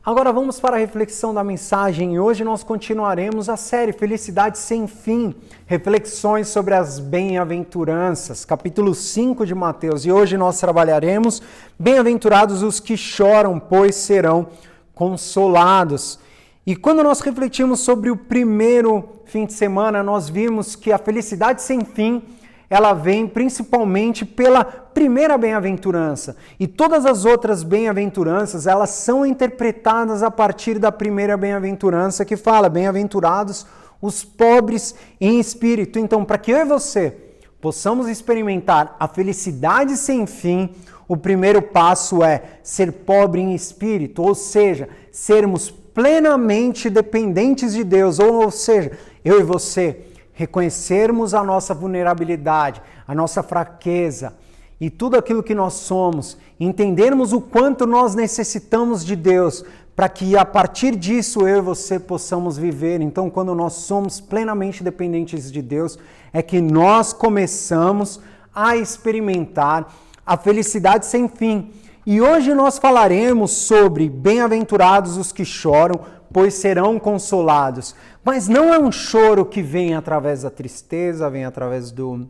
Agora vamos para a reflexão da mensagem e hoje nós continuaremos a série Felicidade Sem Fim, reflexões sobre as bem-aventuranças, capítulo 5 de Mateus. E hoje nós trabalharemos bem-aventurados os que choram, pois serão consolados. E quando nós refletimos sobre o primeiro fim de semana, nós vimos que a felicidade sem fim ela vem principalmente pela primeira bem-aventurança. E todas as outras bem-aventuranças, elas são interpretadas a partir da primeira bem-aventurança que fala, bem-aventurados os pobres em espírito. Então, para que eu e você possamos experimentar a felicidade sem fim, o primeiro passo é ser pobre em espírito, ou seja, sermos plenamente dependentes de Deus, ou seja, eu e você reconhecermos a nossa vulnerabilidade, a nossa fraqueza e tudo aquilo que nós somos, entendermos o quanto nós necessitamos de Deus, para que a partir disso eu e você possamos viver. Então, quando nós somos plenamente dependentes de Deus, é que nós começamos a experimentar a felicidade sem fim. E hoje nós falaremos sobre bem-aventurados os que choram, pois serão consolados. Mas não é um choro que vem através da tristeza, vem através do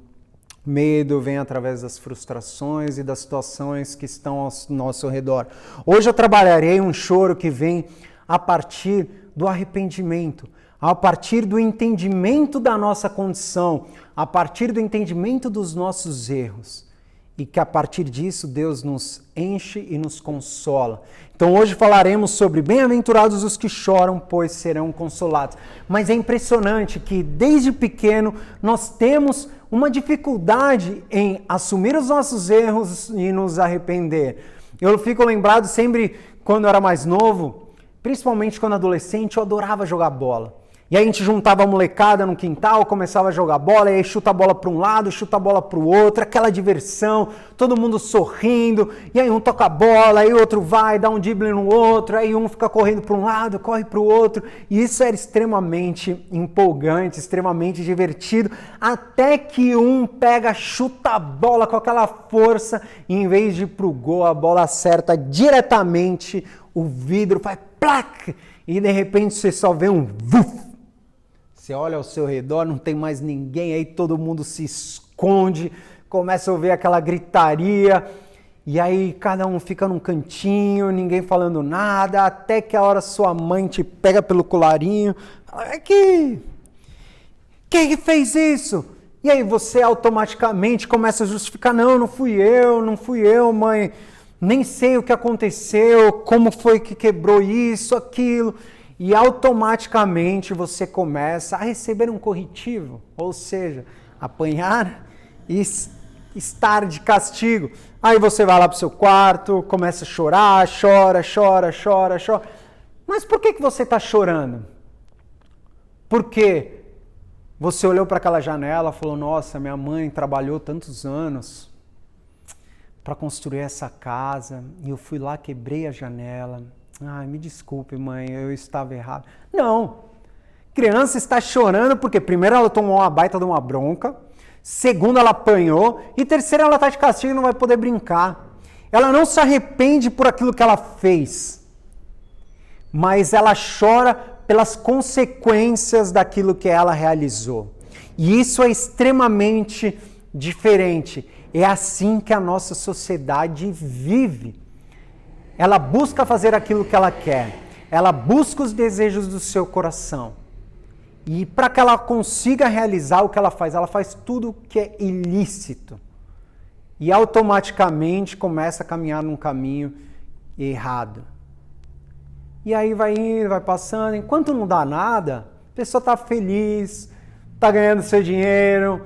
medo, vem através das frustrações e das situações que estão ao nosso redor. Hoje eu trabalharei um choro que vem a partir do arrependimento, a partir do entendimento da nossa condição, a partir do entendimento dos nossos erros. E que a partir disso Deus nos enche e nos consola. Então hoje falaremos sobre bem-aventurados os que choram, pois serão consolados. Mas é impressionante que desde pequeno nós temos uma dificuldade em assumir os nossos erros e nos arrepender. Eu fico lembrado sempre quando eu era mais novo, principalmente quando adolescente, eu adorava jogar bola. E aí a gente juntava a molecada no quintal, começava a jogar bola, e aí chuta a bola para um lado, chuta a bola para o outro, aquela diversão, todo mundo sorrindo, e aí um toca a bola, aí o outro vai, dá um drible no outro, aí um fica correndo para um lado, corre para o outro, e isso era extremamente empolgante, extremamente divertido, até que um pega, chuta a bola com aquela força, e em vez de ir para o gol, a bola acerta diretamente o vidro, faz plac, e de repente você só vê um vuf. Você olha ao seu redor, não tem mais ninguém, aí todo mundo se esconde, começa a ouvir aquela gritaria, e aí cada um fica num cantinho, ninguém falando nada, até que a hora sua mãe te pega pelo colarinho, fala, quem fez isso? E aí você automaticamente começa a justificar, não fui eu, mãe, nem sei o que aconteceu, como foi que quebrou isso, aquilo. E automaticamente você começa a receber um corretivo, ou seja, apanhar e estar de castigo. Aí você vai lá para o seu quarto, começa a chorar, chora. Mas por que você está chorando? Porque você olhou para aquela janela e falou, nossa, minha mãe trabalhou tantos anos para construir essa casa, e eu fui lá, quebrei a janela. Ai, me desculpe, mãe, eu estava errado. Não, criança está chorando porque primeiro ela tomou uma baita de uma bronca, segundo ela apanhou e terceiro ela está de castigo e não vai poder brincar. Ela não se arrepende por aquilo que ela fez, mas ela chora pelas consequências daquilo que ela realizou. E isso é extremamente diferente. É assim que a nossa sociedade vive. Ela busca fazer aquilo que ela quer. Ela busca os desejos do seu coração. E para que ela consiga realizar o que ela faz tudo que é ilícito. E automaticamente começa a caminhar num caminho errado. E aí vai indo, vai passando. Enquanto não dá nada, a pessoa está feliz, está ganhando seu dinheiro,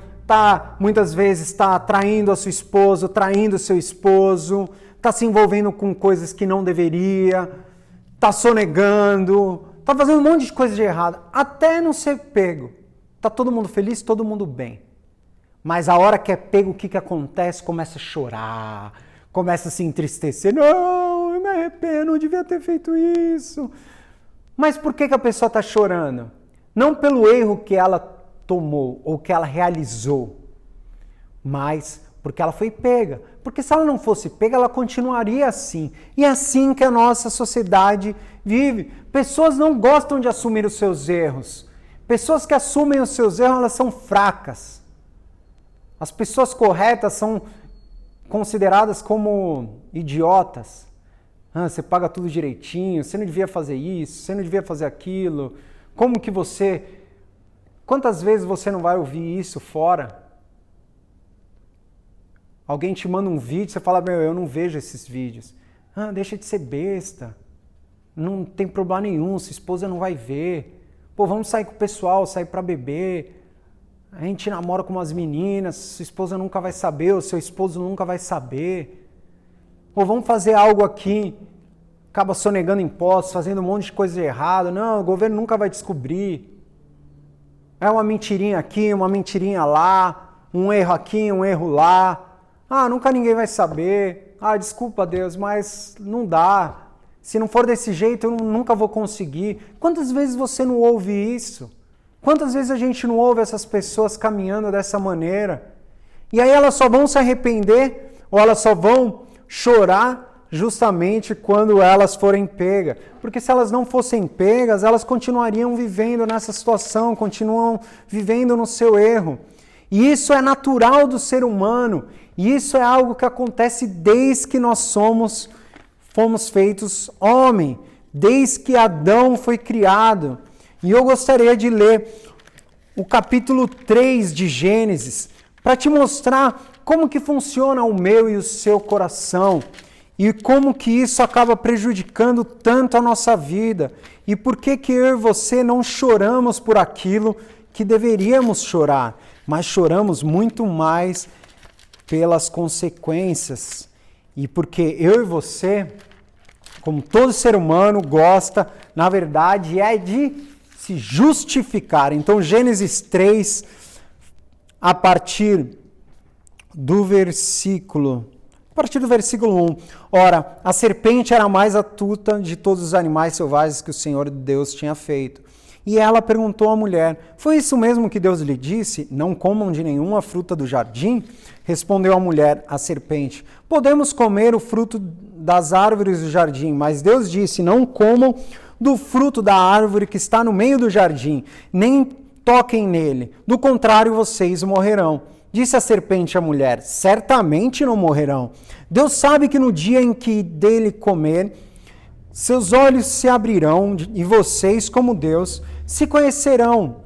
muitas vezes está traindo a sua esposa, traindo o seu esposo, está se envolvendo com coisas que não deveria, está sonegando, está fazendo um monte de coisa de errado, até não ser pego. Está todo mundo feliz, todo mundo bem. Mas a hora que é pego, o que acontece? Começa a chorar, começa a se entristecer. Não, eu me arrependo, não devia ter feito isso. Mas por que a pessoa está chorando? Não pelo erro que ela tomou ou que ela realizou, mas porque ela foi pega. Porque se ela não fosse pega, ela continuaria assim. E é assim que a nossa sociedade vive. Pessoas não gostam de assumir os seus erros. Pessoas que assumem os seus erros, elas são fracas. As pessoas corretas são consideradas como idiotas. Você paga tudo direitinho, você não devia fazer isso, você não devia fazer aquilo. Como que você... Quantas vezes você não vai ouvir isso fora? Alguém te manda um vídeo, você fala, eu não vejo esses vídeos. Deixa de ser besta. Não tem problema nenhum, sua esposa não vai ver. Vamos sair com o pessoal, sair pra beber. A gente namora com umas meninas, sua esposa nunca vai saber, o seu esposo nunca vai saber. Vamos fazer algo aqui, acaba sonegando impostos, fazendo um monte de coisa errada. Não, o governo nunca vai descobrir. É uma mentirinha aqui, uma mentirinha lá, um erro aqui, um erro lá. Nunca ninguém vai saber. Desculpa, Deus, mas não dá. Se não for desse jeito, eu nunca vou conseguir. Quantas vezes você não ouve isso? Quantas vezes a gente não ouve essas pessoas caminhando dessa maneira? E aí elas só vão se arrepender ou elas só vão chorar justamente quando elas forem pegas. Porque se elas não fossem pegas, elas continuariam vivendo nessa situação, continuam vivendo no seu erro. E isso é natural do ser humano. E isso é algo que acontece desde que nós fomos feitos homem, desde que Adão foi criado. E eu gostaria de ler o capítulo 3 de Gênesis, para te mostrar como que funciona o meu e o seu coração, e como que isso acaba prejudicando tanto a nossa vida, e por que que eu e você não choramos por aquilo que deveríamos chorar, mas choramos muito mais pelas consequências. E porque eu e você, como todo ser humano, gosta, na verdade, é de se justificar. Então, Gênesis 3, a partir do versículo 1. Ora, a serpente era a mais astuta de todos os animais selvagens que o Senhor Deus tinha feito. E ela perguntou à mulher, foi isso mesmo que Deus lhe disse? Não comam de nenhuma fruta do jardim? Respondeu a mulher, a serpente, podemos comer o fruto das árvores do jardim, mas Deus disse, não comam do fruto da árvore que está no meio do jardim, nem toquem nele, do contrário vocês morrerão. Disse a serpente à mulher, certamente não morrerão. Deus sabe que no dia em que dele comer, seus olhos se abrirão e vocês, como Deus, se conhecerão,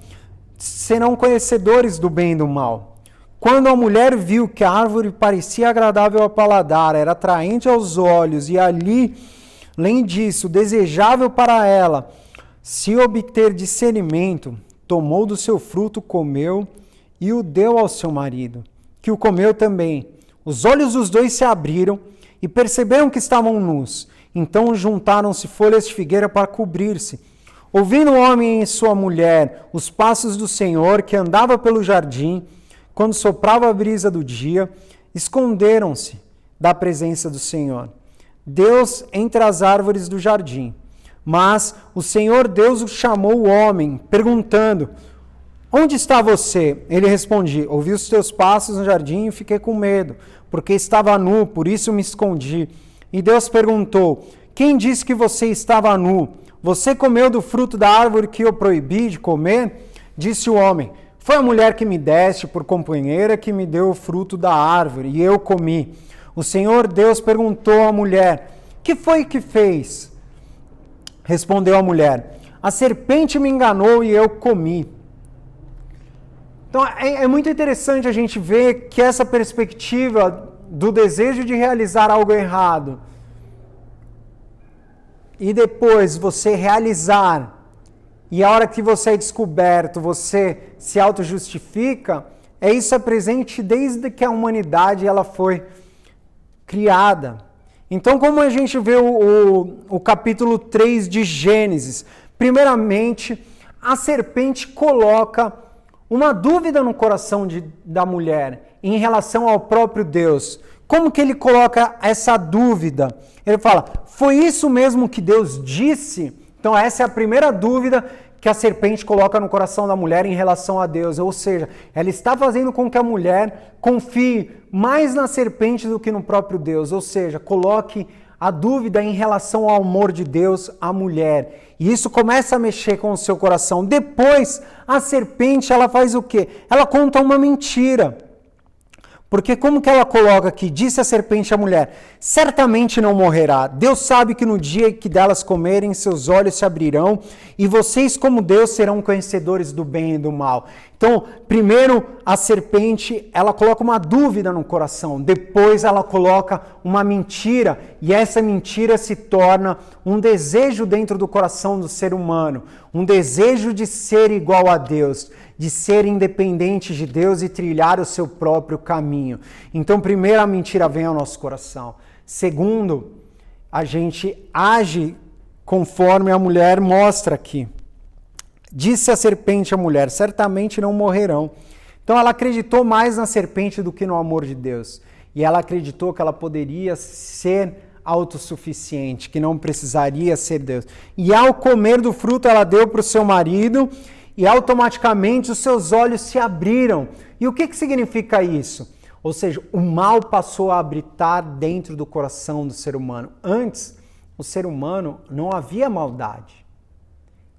serão conhecedores do bem e do mal. Quando a mulher viu que a árvore parecia agradável ao paladar, era atraente aos olhos e além disso, desejável para ela, se obter discernimento, tomou do seu fruto, comeu e o deu ao seu marido, que o comeu também. Os olhos dos dois se abriram e perceberam que estavam nus. Então juntaram-se folhas de figueira para cobrir-se. Ouvindo o homem e sua mulher os passos do Senhor que andava pelo jardim, quando soprava a brisa do dia, esconderam-se da presença do Senhor, Deus entre as árvores do jardim. Mas o Senhor Deus o chamou o homem, perguntando, onde está você? Ele respondia, ouvi os teus passos no jardim e fiquei com medo, porque estava nu, por isso me escondi. E Deus perguntou, quem disse que você estava nu? Você comeu do fruto da árvore que eu proibi de comer? Disse o homem, foi a mulher que me deste por companheira que me deu o fruto da árvore, e eu comi. O Senhor Deus perguntou à mulher, que foi que fez? Respondeu a mulher, a serpente me enganou e eu comi. Então é muito interessante a gente ver que essa perspectiva do desejo de realizar algo errado e depois você realizar, e a hora que você é descoberto, você se auto-justifica, isso é presente desde que a humanidade ela foi criada. Então, como a gente vê o capítulo 3 de Gênesis, primeiramente, a serpente coloca uma dúvida no coração da mulher em relação ao próprio Deus. Como que ele coloca essa dúvida? Ele fala, foi isso mesmo que Deus disse? Então essa é a primeira dúvida que a serpente coloca no coração da mulher em relação a Deus. Ou seja, ela está fazendo com que a mulher confie mais na serpente do que no próprio Deus. Ou seja, coloque a dúvida em relação ao amor de Deus à mulher. E isso começa a mexer com o seu coração. Depois, a serpente, ela faz o quê? Ela conta uma mentira. Porque como que ela coloca aqui? Disse a serpente à mulher, certamente não morrerá. Deus sabe que no dia que delas comerem, seus olhos se abrirão e vocês, como Deus, serão conhecedores do bem e do mal. Então, primeiro a serpente, ela coloca uma dúvida no coração. Depois ela coloca uma mentira e essa mentira se torna um desejo dentro do coração do ser humano. Um desejo de ser igual a Deus, de ser independente de Deus e trilhar o seu próprio caminho. Então, primeiro, a mentira vem ao nosso coração. Segundo, a gente age conforme a mulher mostra aqui. Disse a serpente à mulher, certamente não morrerão. Então, ela acreditou mais na serpente do que no amor de Deus. E ela acreditou que ela poderia ser autossuficiente, que não precisaria ser Deus. E ao comer do fruto, ela deu para o seu marido e automaticamente os seus olhos se abriram. E o que significa isso? Ou seja, o mal passou a habitar dentro do coração do ser humano. Antes, o ser humano não havia maldade.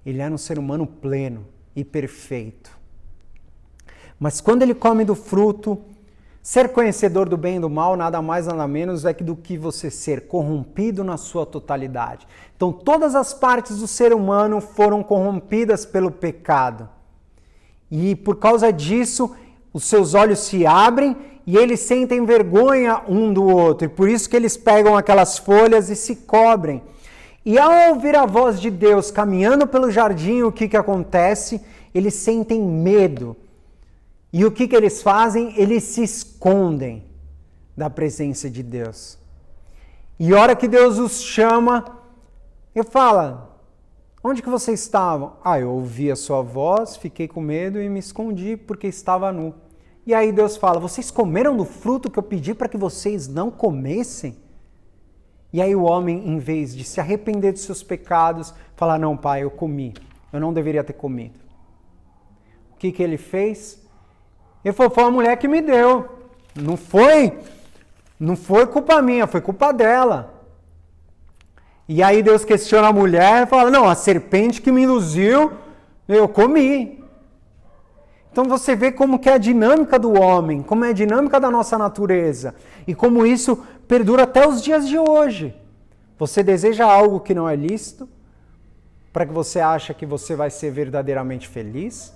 Ele era um ser humano pleno e perfeito. Mas quando ele come do fruto, ser conhecedor do bem e do mal nada mais nada menos é do que você ser corrompido na sua totalidade. Então todas as partes do ser humano foram corrompidas pelo pecado. E por causa disso, os seus olhos se abrem e eles sentem vergonha um do outro. E por isso que eles pegam aquelas folhas e se cobrem. E ao ouvir a voz de Deus caminhando pelo jardim, o que acontece? Eles sentem medo. E o que eles fazem? Eles se escondem da presença de Deus. E a hora que Deus os chama, ele fala, onde que vocês estavam? Eu ouvi a sua voz, fiquei com medo e me escondi porque estava nu. E aí Deus fala, vocês comeram do fruto que eu pedi para que vocês não comessem? E aí o homem, em vez de se arrepender dos seus pecados, fala, não pai, eu comi, eu não deveria ter comido. O que ele fez? Ele falou, foi a mulher que me deu. Não foi culpa minha, foi culpa dela. E aí Deus questiona a mulher e fala, não, a serpente que me induziu, eu comi. Então você vê como que é a dinâmica do homem, como é a dinâmica da nossa natureza. E como isso perdura até os dias de hoje. Você deseja algo que não é lícito, para que você ache que você vai ser verdadeiramente feliz,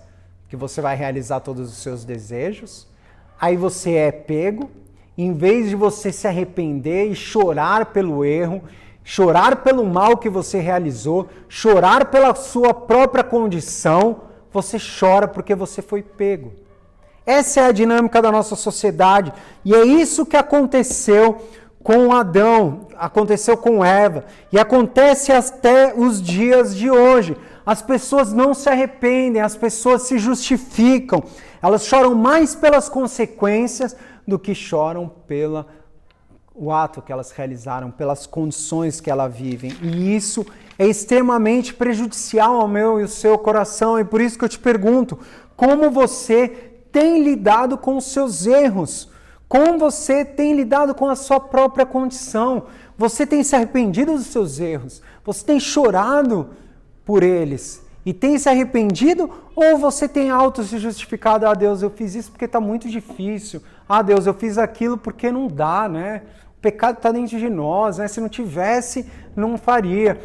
que você vai realizar todos os seus desejos. Aí você é pego, em vez de você se arrepender e chorar pelo erro, chorar pelo mal que você realizou, chorar pela sua própria condição, você chora porque você foi pego. Essa é a dinâmica da nossa sociedade e é isso que aconteceu com Adão, aconteceu com Eva e acontece até os dias de hoje. As pessoas não se arrependem, as pessoas se justificam, elas choram mais pelas consequências do que choram pelo ato que elas realizaram, pelas condições que elas vivem. E isso é extremamente prejudicial ao meu e ao seu coração. E por isso que eu te pergunto, como você tem lidado com os seus erros? Como você tem lidado com a sua própria condição? Você tem se arrependido dos seus erros? Você tem chorado por eles e tem se arrependido? Ou você tem auto se justificado? Deus, eu fiz isso porque está muito difícil. Deus, eu fiz aquilo porque não dá, né? O pecado está dentro de nós, né? Se não tivesse, não faria.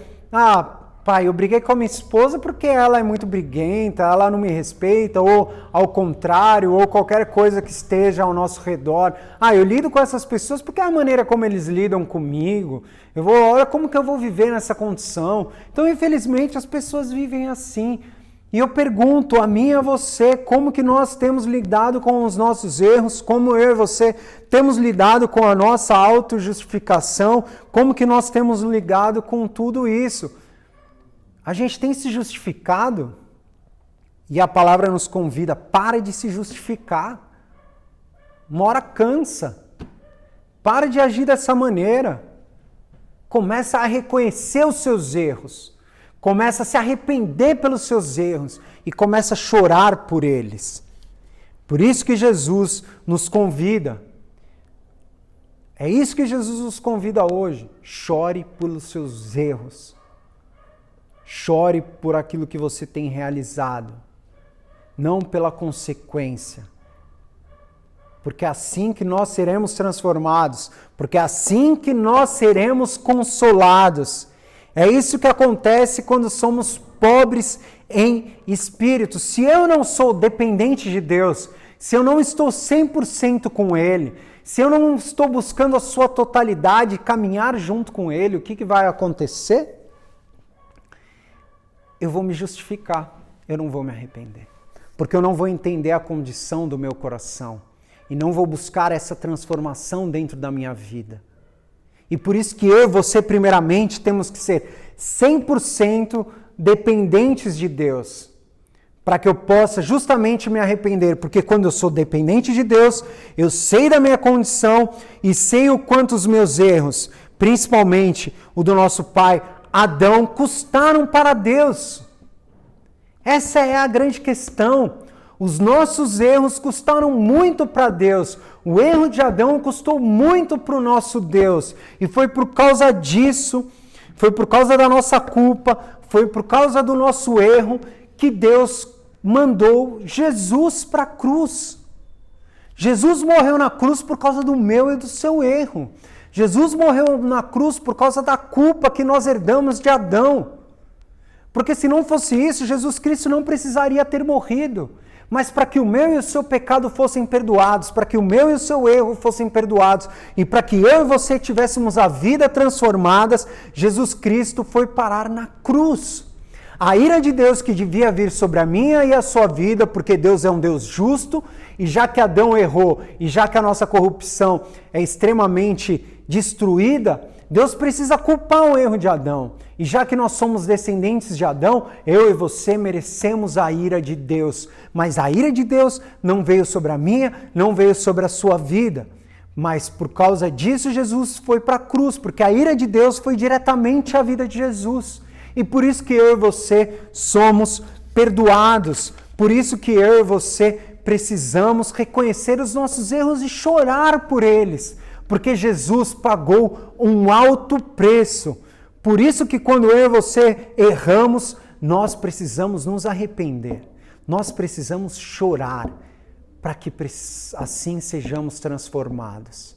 Pai, eu briguei com a minha esposa porque ela é muito briguenta, ela não me respeita, ou ao contrário, ou qualquer coisa que esteja ao nosso redor. Eu lido com essas pessoas porque é a maneira como eles lidam comigo. Olha como que eu vou viver nessa condição. Então, infelizmente, as pessoas vivem assim. E eu pergunto a mim e a você, como que nós temos lidado com os nossos erros, como eu e você temos lidado com a nossa autojustificação, como que nós temos lidado com tudo isso. A gente tem se justificado e a palavra nos convida, pare de se justificar. Uma hora cansa. Pare de agir dessa maneira. Começa a reconhecer os seus erros. Começa a se arrepender pelos seus erros e começa a chorar por eles. Por isso que Jesus nos convida. É isso que Jesus nos convida hoje. Chore pelos seus erros. Chore por aquilo que você tem realizado. Não pela consequência. Porque é assim que nós seremos transformados. Porque é assim que nós seremos consolados. É isso que acontece quando somos pobres em espírito. Se eu não sou dependente de Deus, se eu não estou 100% com Ele, se eu não estou buscando a sua totalidade, caminhar junto com Ele, o que vai acontecer? Eu vou me justificar, eu não vou me arrepender. Porque eu não vou entender a condição do meu coração e não vou buscar essa transformação dentro da minha vida. E por isso que eu e você, primeiramente, temos que ser 100% dependentes de Deus, para que eu possa justamente me arrepender, porque quando eu sou dependente de Deus, eu sei da minha condição e sei o quanto os meus erros, principalmente o do nosso pai Adão, custaram para Deus. Essa é a grande questão. Os nossos erros custaram muito para Deus. O erro de Adão custou muito para o nosso Deus. E foi por causa disso, foi por causa da nossa culpa, foi por causa do nosso erro que Deus mandou Jesus para a cruz. Jesus morreu na cruz por causa do meu e do seu erro. Jesus morreu na cruz por causa da culpa que nós herdamos de Adão. Porque se não fosse isso, Jesus Cristo não precisaria ter morrido. Mas para que o meu e o seu pecado fossem perdoados, para que o meu e o seu erro fossem perdoados, e para que eu e você tivéssemos a vida transformadas, Jesus Cristo foi parar na cruz. A ira de Deus que devia vir sobre a minha e a sua vida, porque Deus é um Deus justo, e já que Adão errou, e já que a nossa corrupção é extremamente destruída, Deus precisa culpar o erro de Adão. E já que nós somos descendentes de Adão, eu e você merecemos a ira de Deus. Mas a ira de Deus não veio sobre a minha, não veio sobre a sua vida. Mas por causa disso, Jesus foi para a cruz, porque a ira de Deus foi diretamente à vida de Jesus. E por isso que eu e você somos perdoados. Por isso que eu e você precisamos reconhecer os nossos erros e chorar por eles. Porque Jesus pagou um alto preço. Por isso que quando eu e você erramos, nós precisamos nos arrepender. Nós precisamos chorar para que assim sejamos transformados.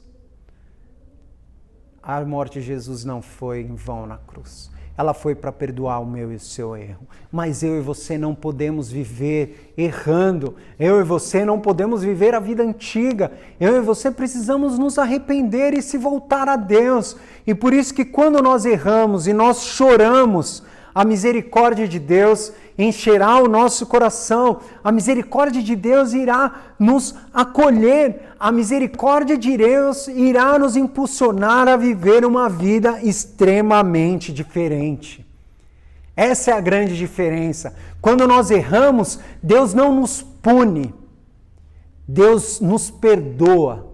A morte de Jesus não foi em vão na cruz. Ela foi para perdoar o meu e o seu erro. Mas eu e você não podemos viver errando. Eu e você não podemos viver a vida antiga. Eu e você precisamos nos arrepender e se voltar a Deus. E por isso que quando nós erramos e nós choramos, a misericórdia de Deus encherá o nosso coração. A misericórdia de Deus irá nos acolher. A misericórdia de Deus irá nos impulsionar a viver uma vida extremamente diferente. Essa é a grande diferença. Quando nós erramos, Deus não nos pune. Deus nos perdoa.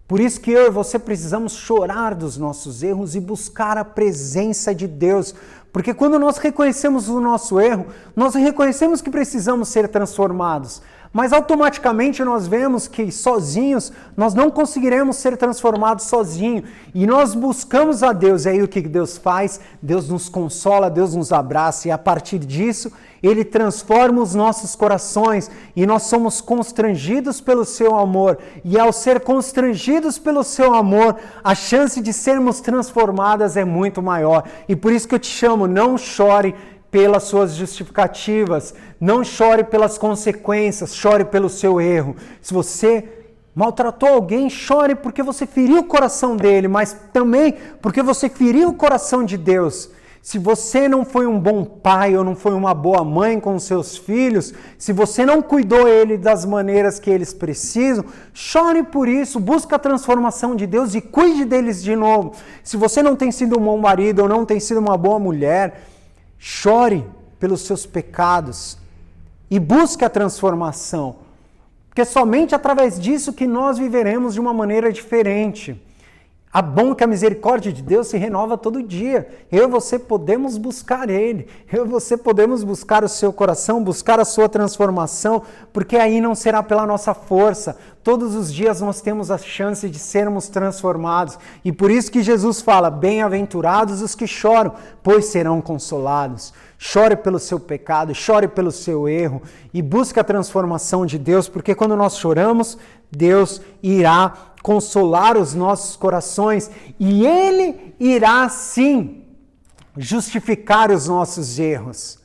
Por isso que eu e você precisamos chorar dos nossos erros e buscar a presença de Deus. Porque quando nós reconhecemos o nosso erro, nós reconhecemos que precisamos ser transformados. Mas automaticamente nós vemos que sozinhos nós não conseguiremos ser transformados sozinhos. E nós buscamos a Deus. E aí o que Deus faz? Deus nos consola, Deus nos abraça. E a partir disso, Ele transforma os nossos corações. E nós somos constrangidos pelo seu amor. E ao ser constrangidos pelo seu amor, a chance de sermos transformadas é muito maior. E por isso que eu te chamo, não chore pelas suas justificativas, não chore pelas consequências, chore pelo seu erro. Se você maltratou alguém, chore porque você feriu o coração dele, mas também porque você feriu o coração de Deus. Se você não foi um bom pai ou não foi uma boa mãe com os seus filhos, se você não cuidou ele das maneiras que eles precisam, chore por isso, busque a transformação de Deus e cuide deles de novo. Se você não tem sido um bom marido ou não tem sido uma boa mulher, chore pelos seus pecados e busque a transformação, porque somente através disso que nós viveremos de uma maneira diferente. É bom que a misericórdia de Deus se renova todo dia. Eu e você podemos buscar Ele. Eu e você podemos buscar o seu coração, buscar a sua transformação, porque aí não será pela nossa força. Todos os dias nós temos a chance de sermos transformados. E por isso que Jesus fala, bem-aventurados os que choram, pois serão consolados. Chore pelo seu pecado, chore pelo seu erro e busque a transformação de Deus, porque quando nós choramos, Deus irá consolar os nossos corações e Ele irá sim justificar os nossos erros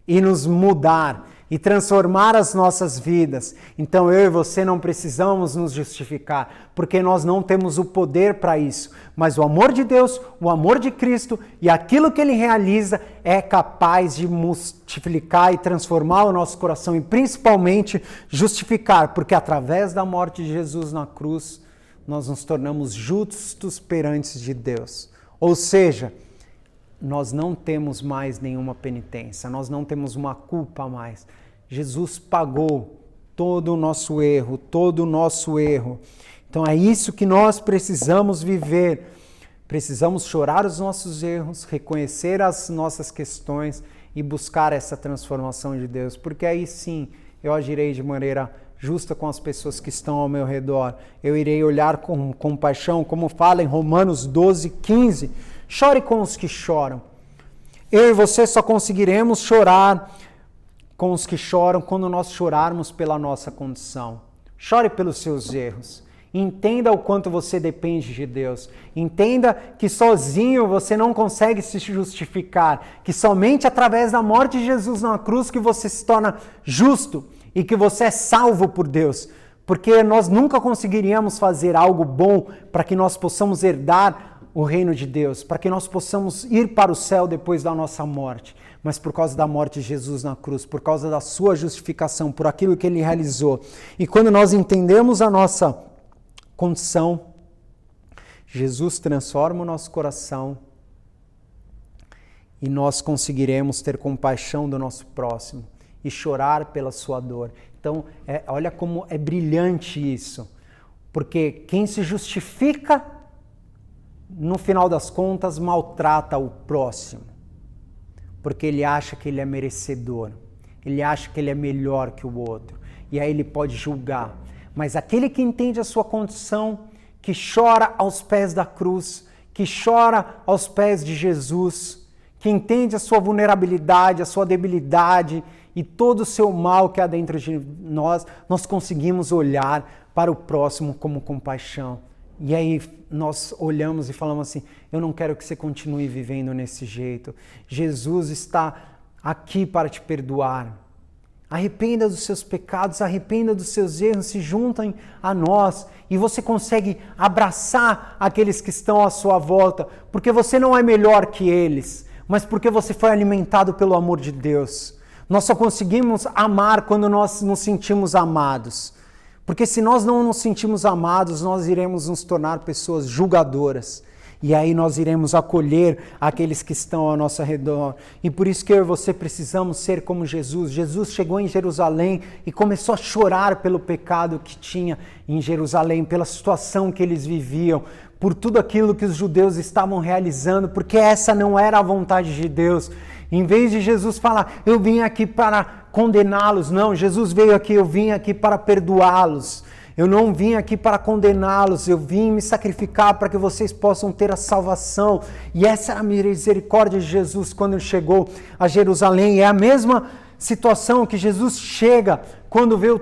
e nos mudar e transformar as nossas vidas. Então eu e você não precisamos nos justificar, porque nós não temos o poder para isso, mas o amor de Deus, o amor de Cristo e aquilo que Ele realiza é capaz de multiplicar e transformar o nosso coração e principalmente justificar, porque através da morte de Jesus na cruz, nós nos tornamos justos perante de Deus. Ou seja, nós não temos mais nenhuma penitência, nós não temos uma culpa a mais. Jesus pagou todo o nosso erro, todo o nosso erro. Então é isso que nós precisamos viver. Precisamos chorar os nossos erros, reconhecer as nossas questões e buscar essa transformação de Deus, porque aí sim eu agirei de maneira justa com as pessoas que estão ao meu redor. Eu irei olhar com compaixão, como fala em Romanos 12:15. Chore com os que choram. Eu e você só conseguiremos chorar com os que choram quando nós chorarmos pela nossa condição. Chore pelos seus erros. Entenda o quanto você depende de Deus. Entenda que sozinho você não consegue se justificar, que somente através da morte de Jesus na cruz que você se torna justo e que você é salvo por Deus. Porque nós nunca conseguiríamos fazer algo bom para que nós possamos herdar o reino de Deus, para que nós possamos ir para o céu depois da nossa morte. Mas por causa da morte de Jesus na cruz, por causa da sua justificação, por aquilo que Ele realizou. E quando nós entendemos a nossa condição, Jesus transforma o nosso coração e nós conseguiremos ter compaixão do nosso próximo e chorar pela sua dor. Então, olha como é brilhante isso, porque quem se justifica, no final das contas, maltrata o próximo, porque ele acha que ele é merecedor, ele acha que ele é melhor que o outro, e aí ele pode julgar. Mas aquele que entende a sua condição, que chora aos pés da cruz, que chora aos pés de Jesus, que entende a sua vulnerabilidade, a sua debilidade e todo o seu mal que há dentro de nós, nós conseguimos olhar para o próximo como compaixão. E aí nós olhamos e falamos assim, eu não quero que você continue vivendo nesse jeito. Jesus está aqui para te perdoar. Arrependa dos seus pecados, arrependa dos seus erros, se juntem a nós e você consegue abraçar aqueles que estão à sua volta, porque você não é melhor que eles, mas porque você foi alimentado pelo amor de Deus. Nós só conseguimos amar quando nós nos sentimos amados. Porque se nós não nos sentimos amados, nós iremos nos tornar pessoas julgadoras. E aí nós iremos acolher aqueles que estão ao nosso redor. E por isso que eu e você precisamos ser como Jesus. Jesus chegou em Jerusalém e começou a chorar pelo pecado que tinha em Jerusalém, pela situação que eles viviam, por tudo aquilo que os judeus estavam realizando, porque essa não era a vontade de Deus. Em vez de Jesus falar, eu vim aqui para condená-los, não, Jesus veio aqui, eu vim aqui para perdoá-los. Eu não vim aqui para condená-los, eu vim me sacrificar para que vocês possam ter a salvação. E essa era a misericórdia de Jesus quando ele chegou a Jerusalém. É a mesma situação que Jesus chega quando vê o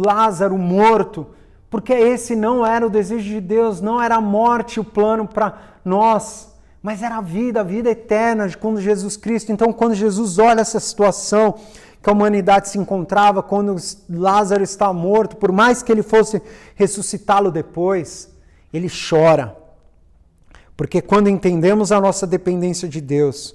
Lázaro morto, porque esse não era o desejo de Deus, não era a morte o plano para nós, mas era a vida eterna de quando Jesus Cristo. Então, quando Jesus olha essa situação que a humanidade se encontrava, quando Lázaro está morto, por mais que ele fosse ressuscitá-lo depois, ele chora. Porque quando entendemos a nossa dependência de Deus,